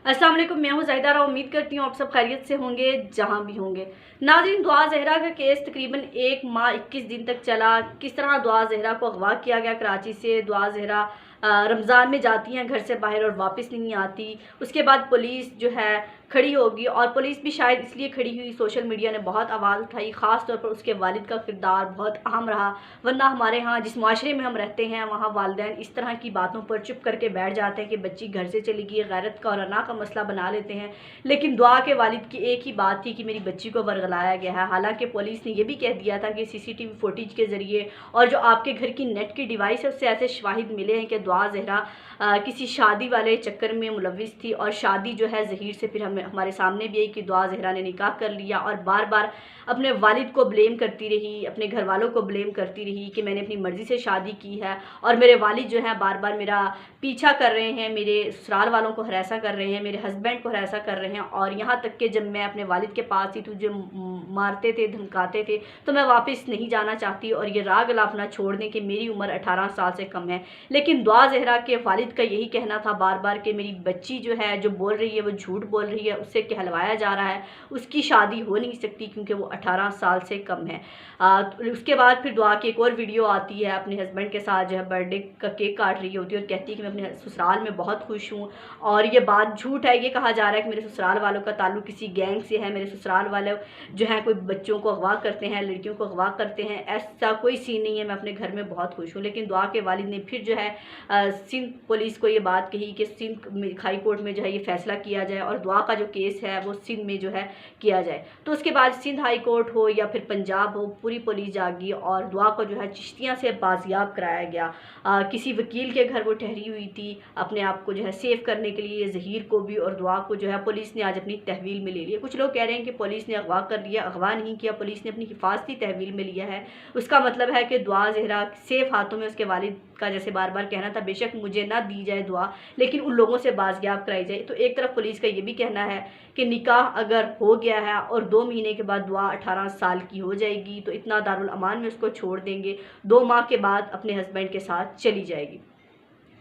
अस्सलाम वालेकुम, मैं हूँ ज़ाहिदा। उम्मीद करती हूँ आप सब खैरियत से होंगे जहाँ भी होंगे। नाज़रीन, दुआ ज़हरा का केस तकरीबन 1 माह 21 दिन तक चला। किस तरह दुआ ज़हरा को अगवा किया गया कराची से। दुआ ज़हरा रमज़ान में जाती हैं घर से बाहर और वापस नहीं आती। उसके बाद पुलिस जो है खड़ी होगी, और पुलिस भी शायद इसलिए खड़ी हुई, सोशल मीडिया ने बहुत आवाज़ उठाई, ख़ास तौर पर उसके वालिद का किरदार बहुत अहम रहा। वरना हमारे यहाँ जिस माशरे में हम रहते हैं वहाँ वालिदैन इस तरह की बातों पर चुप करके बैठ जाते हैं कि बच्ची घर से चली गई, गैरत का और अना का मसला बना लेते हैं। लेकिन दुआ के वालिद की एक ही बात थी कि मेरी बच्ची को वर्गलाया गया है। हालांकि पुलिस ने यह भी कह दिया था कि सीसीटीवी फुटेज के ज़रिए और जो आपके घर की नेट की डिवाइस है उससे ऐसे शवाहिद मिले हैं कि दुआ ज़हरा किसी शादी वाले चक्कर में मुलविस थी, और शादी जो है ज़हीर से फिर हमारे सामने भी आई कि दुआ ज़हरा ने निकाह कर लिया और बार बार अपने वालिद को ब्लेम करती रही, अपने घर वालों को ब्लेम करती रही कि मैंने अपनी मर्ज़ी से शादी की है और मेरे वालिद जो है बार बार मेरा पीछा कर रहे हैं, मेरे ससुराल वालों को हरासा कर रहे हैं, मेरे हस्बैंड को हरासा कर रहे हैं। और यहाँ तक कि जब मैं अपने वालिद के पास थी तो जो मारते थे, धमकाते थे, तो मैं वापस नहीं जाना चाहती और ये राग अलापना छोड़ दें कि मेरी उम्र 18 साल से कम है। लेकिन दुआ ज़हरा के वालिद का यही कहना था बार बार कि मेरी बच्ची जो है जो बोल रही है वो झूठ बोल रही है, उससे कहलवाया जा रहा है, उसकी शादी हो नहीं सकती क्योंकि वो 18 साल से कम है। उसके बाद फिर दुआ की एक और वीडियो आती है, अपने हस्बैंड के साथ जो है बर्थडे का केक काट रही होती है और कहती है कि मैं अपने ससुराल में बहुत खुश हूँ। और ये बात झूठ है, ये कहा जा रहा है कि मेरे ससुराल वालों का ताल्लुक किसी गैंग से है, मेरे ससुराल वाले जो हैं कोई बच्चों को अगवा करते हैं, लड़कियों को अगवा करते हैं। ऐसा कोई सीन नहीं है, मैं अपने घर में बहुत खुश हूँ। लेकिन दुआ के वालिद ने फिर जो है सिंध पुलिस को ये बात कही कि सिंध हाई कोर्ट में जो है ये फैसला किया जाए और दुआ का जो केस है वो सिंध में जो है किया जाए। तो उसके बाद सिंध हाई कोर्ट हो या फिर पंजाब हो, पूरी पुलिस जागी और दुआ को जो है चिश्तियाँ से बाजियाब कराया गया। किसी वकील के घर वो ठहरी हुई थी अपने आप को जो है सेव करने के लिए, ज़हीर को भी और दुआ को जो है पुलिस ने आज अपनी तहवील में ले लिया। कुछ लोग कह रहे हैं कि पुलिस ने अगवा कर लिया, अगवा नहीं किया, पुलिस ने अपनी हिफाजती तहवील में लिया है। उसका मतलब है कि दुआ ज़हरा सेफ हाथों में, उसके वालिद का जैसे बार बार कहना था बेशक मुझे ना दी जाए दुआ लेकिन उन लोगों से बाजियाब कराई जाए। तो एक तरफ पुलिस का ये भी कहना है कि निकाह अगर हो गया है और 2 महीने के बाद दुआ 18 साल की हो जाएगी तो इतना दारुल अमान में उसको छोड़ देंगे, 2 माह के बाद अपने हस्बैंड के साथ चली जाएगी।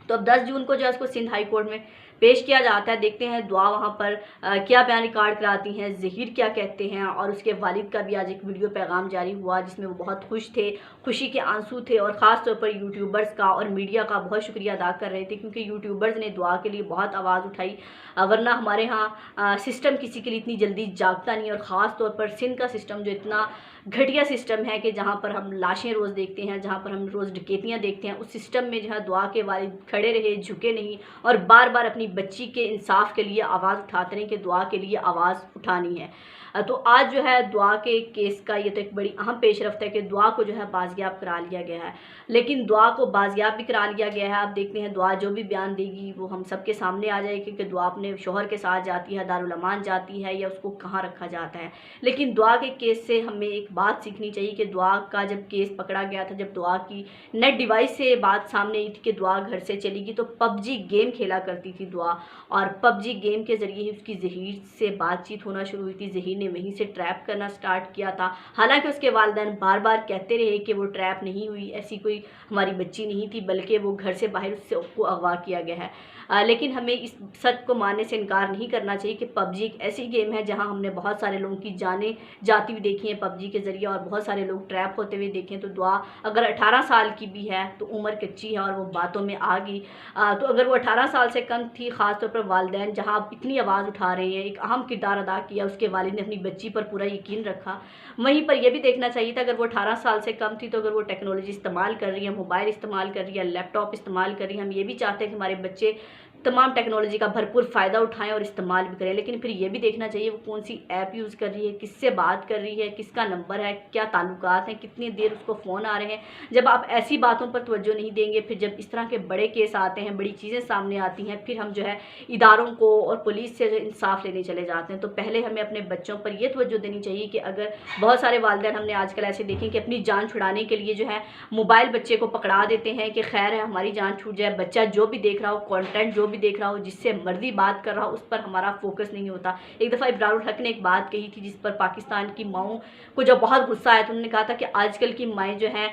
तो अब 10 जून को जो है उसको सिंध हाई कोर्ट में पेश किया जाता है। देखते हैं दुआ वहाँ पर क्या बयान रिकॉर्ड कराती हैं, ज़हीर क्या कहते हैं। और उसके वालिद का भी आज एक वीडियो पैगाम जारी हुआ जिसमें वो बहुत खुश थे, खुशी के आंसू थे और ख़ास तौर पर यूट्यूबर्स का और मीडिया का बहुत शुक्रिया अदा कर रहे थे क्योंकि यूट्यूबर्स ने दुआ के लिए बहुत आवाज़ उठाई। वरना हमारे यहाँ सिस्टम किसी के लिए इतनी जल्दी जागता नहीं, और ख़ास तौर पर सिंध का सिस्टम जो इतना घटिया सिस्टम है कि जहाँ पर हम लाशें रोज़ देखते हैं, जहाँ पर हम रोज़ डकैतियाँ देखते हैं, उस सिस्टम में जो है दुआ के वालिद खड़े रहे, झुके नहीं और बार बार अपनी बच्ची के इंसाफ के लिए आवाज़ उठाते रहे कि दुआ के लिए आवाज़ उठानी है। तो आज जो है दुआ के केस का ये तो एक बड़ी अहम पेशरफ्त है कि दुआ को जो है बाजियाब करा लिया गया है। लेकिन दुआ को बाजियाब भी करा लिया गया है। अब देखते हैं दुआ जो भी बयान देगी वो हम सबके सामने आ जाएगी कि दुआ अपने शोहर के साथ जाती है, दारुल अमान जाती है या उसको कहाँ रखा जाता है। लेकिन दुआ के केस से हमें एक बात सीखनी चाहिए कि दुआ का जब केस पकड़ा गया था, जब दुआ की नेट डिवाइस से बात सामने आई थी कि दुआ घर से चलेगी, तो पबजी गेम खेला करती थी दुआ, और पबजी गेम के ज़रिए ही उसकी ज़हीर से बातचीत होना शुरू हुई थी। ज़हीर ने वहीं से ट्रैप करना स्टार्ट किया था। हालांकि उसके वालिदैन बार बार कहते रहे कि वो ट्रैप नहीं हुई, ऐसी कोई हमारी बच्ची नहीं थी, बल्कि वो घर से बाहर उससे उसको अगवा किया गया है। लेकिन हमें इस सच को मानने से इनकार नहीं करना चाहिए कि पबजी एक ऐसी गेम है जहां हमने बहुत सारे लोगों की जानें जाती हुई देखी हैं पबजी के ज़रिए और बहुत सारे लोग ट्रैप होते हुए देखे। तो दुआ अगर 18 साल की भी है तो उम्र कच्ची है और वो बातों में आ गई। तो अगर वो 18 साल से कम थी, ख़ासतौर पर वालिदैन जहाँ इतनी आवाज़ उठा रहे हैं, एक अहम किरदार अदा किया, उसके वालिद ने अपनी बच्ची पर पूरा यकीन रखा। वहीं पर यह भी देखना चाहिए था अगर वो 18 साल से कम थी तो अगर वो टेक्नोलॉजी इस्तेमाल कर रही है, मोबाइल इस्तेमाल कर रही है, लैपटॉप इस्तेमाल कर रही है, हम ये भी चाहते हैं कि हमारे बच्चे तमाम टेक्नोलॉजी का भरपूर फ़ायदा उठाएं और इस्तेमाल भी करें। लेकिन फिर ये भी देखना चाहिए वो कौन सी ऐप यूज़ कर रही है, किससे बात कर रही है, किसका नंबर है, क्या ताल्लुकात हैं, कितनी देर उसको फ़ोन आ रहे हैं। जब आप ऐसी बातों पर तवज्जो नहीं देंगे, फिर जब इस तरह के बड़े केस आते हैं, बड़ी चीज़ें सामने आती हैं, फिर हम जो है इदारों को और पुलिस से जो इंसाफ लेने चले जाते हैं। तो पहले हमें अपने बच्चों पर यह तवज्जो देनी चाहिए कि अगर बहुत सारे वालिदैन हमने आजकल ऐसे देखे कि अपनी जान छुड़ाने के लिए जो है मोबाइल बच्चे को पकड़ा देते हैं कि खैर है हमारी जान छूट जाए, बच्चा जो भी देख रहा हो, कॉन्टेंट जो भी देख रहा हो, जिससे मर्जी बात कर रहा हो, उस पर हमारा फोकस नहीं होता। एक दफ़ा इब्रारुल हक ने एक बात कही थी जिस पर पाकिस्तान की माओं को जब बहुत गुस्सा आया तो उन्होंने कहा था कि आजकल की माएँ जो हैं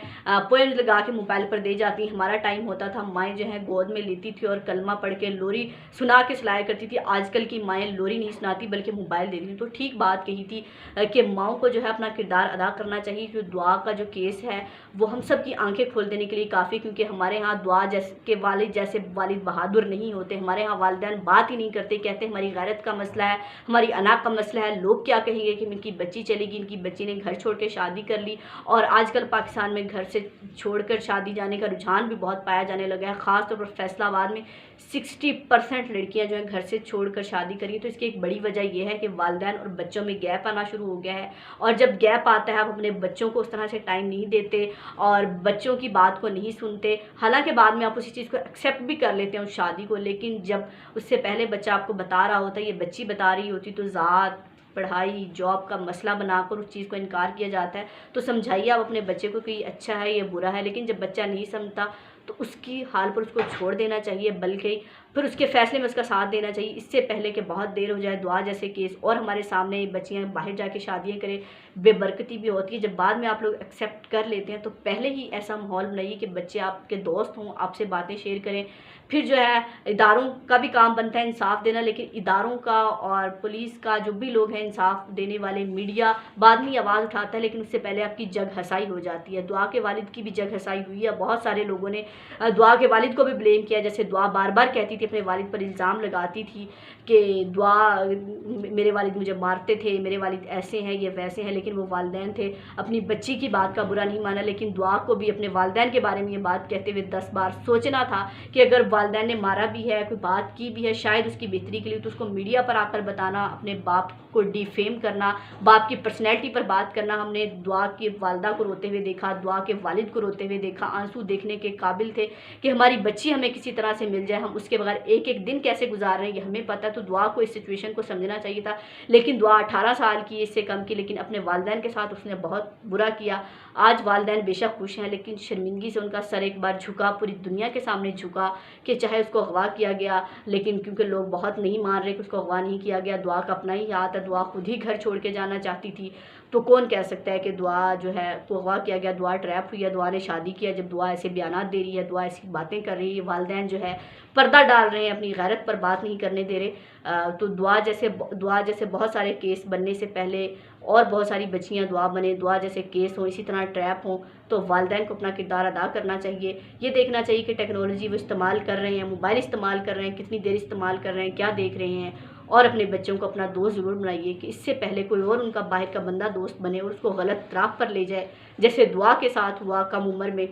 पोएम्स लगा के मोबाइल पर दे जाती हैं। हमारा टाइम होता था माएँ जो हैं गोद में लेती थी और कलमा पढ़ के लोरी सुना के सुलाया करती थी। आजकल की माएँ लोरी नहीं सुनाती बल्कि मोबाइल देती थी। तो ठीक बात कही थी कि माओं को जो है अपना किरदार अदा करना चाहिए। जो दुआ का जो केस है वो हम सब की आंखें खोल देने के लिए काफ़ी, क्योंकि हमारे यहाँ दुआ जैसे के वालिद जैसे वालिद बहादुर नहीं होते। हमारे यहाँ वालिदैन बात ही नहीं करते, कहते हैं हमारी गैरत का मसला है, हमारी अना का मसला है, लोग क्या कहेंगे कि इनकी बच्ची चलेगी, इनकी बच्ची ने घर छोड़ के शादी कर ली। और आजकल पाकिस्तान में घर से छोड़कर शादी जाने का रुझान भी बहुत पाया जाने लगा है। ख़ासतौर पर फैसलाबाद में 60% लड़कियां जो हैं घर से छोड़कर शादी करी। तो इसकी एक बड़ी वजह यह है कि वालिदैन और बच्चों में गैप आना शुरू हो गया है। और जब गैप आता है आप अपने बच्चों को उस तरह से टाइम नहीं देते और बच्चों की बात को नहीं सुनते। हालांकि बाद में आप उसी चीज़ को एक्सेप्ट भी कर लेते हैं उस शादी को, लेकिन जब उससे पहले बच्चा आपको बता रहा होता है, ये बच्ची बता रही होती, तो ज़ात पढ़ाई जॉब का मसला बनाकर उस चीज़ को इनकार किया जाता है। तो समझाइए आप अपने बच्चे को कि ये अच्छा है ये बुरा है। लेकिन जब बच्चा नहीं समझता तो उसकी हाल पर उसको छोड़ देना चाहिए, बल्कि फिर उसके फैसले में उसका साथ देना चाहिए, इससे पहले कि बहुत देर हो जाए। दुआ जैसे केस और हमारे सामने बच्चियां बाहर जाके शादियां करें, बेबरकती भी होती है। जब बाद में आप लोग एक्सेप्ट कर लेते हैं तो पहले ही ऐसा माहौल बनाइए कि बच्चे आपके दोस्त हों, आपसे बातें शेयर करें। फिर जो है इदारों का भी काम बनता है इंसाफ देना, लेकिन इदारों का और पुलिस का जो भी लोग हैं इंसाफ देने वाले, मीडिया बाद में आवाज़ उठाता है, लेकिन उससे पहले आपकी जग हसाई हो जाती है। दुआ के वालिद की भी जग हसाई हुई है। बहुत सारे लोगों ने दुआ के वालिद को भी ब्लेम किया। जैसे दुआ बार बार कहती थी, अपने वालिद पर इल्ज़ाम लगाती थी कि दुआ मेरे वालिद मुझे मारते थे, मेरे वालिद ऐसे हैं ये वैसे हैं, लेकिन वो वालिदैन थे। अपनी बच्ची की बात का बुरा नहीं माना, लेकिन दुआ को भी अपने वालिदैन के बारे में ये बात कहते हुए 10 बार सोचना था कि अगर वालिदैन ने मारा भी है, कोई बात की भी है शायद उसकी बेहतरी के लिए, तो उसको मीडिया पर आकर बताना, अपने बाप को डिफेम करना, बाप की पर्सनैलिटी पर बात करना। हमने दुआ की वालदा को रोते हुए देखा, दुआ के वालिद को रोते हुए देखा, आंसू देखने के काबिल थे कि हमारी बच्ची हमें किसी तरह से मिल जाए, हम उसके बगैर एक एक दिन कैसे गुजार रहे हैं ये हमें पता। तो दुआ को इस सिचुएशन को समझना चाहिए था। लेकिन दुआ 18 साल की, इससे कम की, लेकिन अपने वालिदैन के साथ उसने बहुत बुरा किया। आज वालिदैन बेशक खुश हैं, लेकिन शर्मिंदगी से उनका सर एक बार झुका, पूरी दुनिया के सामने झुका कि चाहे उसको अगवा किया गया, लेकिन क्योंकि लोग बहुत नहीं मान रहे कि उसको अगवा नहीं किया गया। दुआ का अपना ही हाथ है, दुआ खुद ही घर छोड़ के जाना चाहती थी। तो कौन कह सकता है कि दुआ जो है को अगवा किया गया, दुआ ट्रैप हुई है, दुआ ने शादी किया। जब दुआ ऐसे बयानात दे रही है, दुआ ऐसी बातें कर रही है, वालिदैन जो है पर्दा डाल रहे हैं, अपनी गैरत पर बात नहीं करने दे रहे। तो दुआ जैसे बहुत सारे केस बनने से पहले और बहुत सारी बच्चियां दुआ बने, दुआ जैसे केस हो, इसी तरह ट्रैप हो, तो वालिदैन को अपना किरदार अदा करना चाहिए। ये देखना चाहिए कि टेक्नोलॉजी वो इस्तेमाल कर रहे हैं, मोबाइल इस्तेमाल कर रहे हैं, कितनी देर इस्तेमाल कर रहे हैं, क्या देख रहे हैं। और अपने बच्चों को अपना दोस्त ज़रूर बनाइए कि इससे पहले कोई और उनका बाहर का बंदा दोस्त बने और उसको गलत राह पर ले जाए, जैसे दुआ के साथ हुआ कम उम्र में।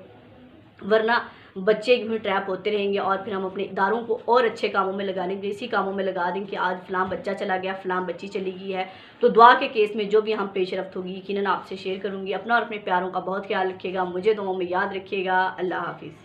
वरना बच्चे यूँ ट्रैप होते रहेंगे और फिर हम अपने इदारों को और अच्छे कामों में लगाने के, इसी कामों में लगा देंगे कि आज फ़लाँ बच्चा चला गया, फ़लाँ बच्ची चली गई है। तो दुआ के केस में जो भी हम पेशरफ्त होगी यकीनन आपसे शेयर करूँगी। अपना और अपने प्यारों का बहुत ख्याल रखिएगा, मुझे दुआओं में याद रखिएगा। अल्लाह हाफिज़।